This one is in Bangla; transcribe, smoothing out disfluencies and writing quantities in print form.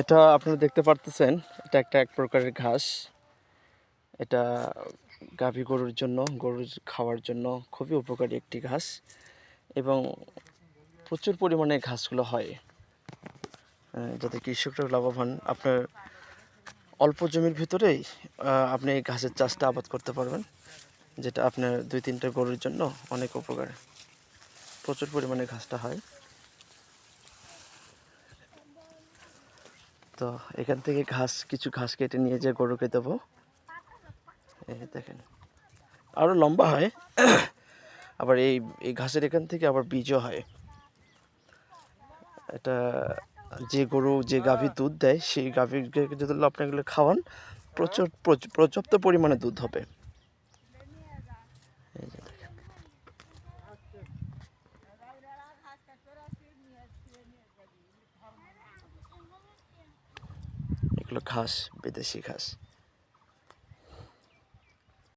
এটা আপনারা দেখতে পারতেছেন, এটা এক প্রকারের ঘাস। এটা গাভী গরুর জন্য, গরুর খাওয়ার জন্য খুবই উপকারী একটি ঘাস এবং প্রচুর পরিমাণে ঘাসগুলো হয়, যাতে কৃষকরা লাভবান। আপনার অল্প জমির ভিতরেই আপনি এই ঘাসের চাষটা আবাদ করতে পারবেন, যেটা আপনার 2-3টা গরুর জন্য অনেক উপকার। প্রচুর পরিমাণে ঘাসটা হয়। তো এখান থেকে কিছু ঘাস কেটে নিয়ে যেয়ে গরুকে দেবো। দেখেন আরও লম্বা হয়। আবার এই ঘাসের এখান থেকে আবার বীজও হয়। এটা যে গাভী দুধ দেয়, সেই গাভীকে যদি আপনি এগুলো খাওয়ান, পর্যাপ্ত পরিমাণে দুধ হবে। এই যে দেখেন, এগুলো ঘাস, বিদেশি ঘাস।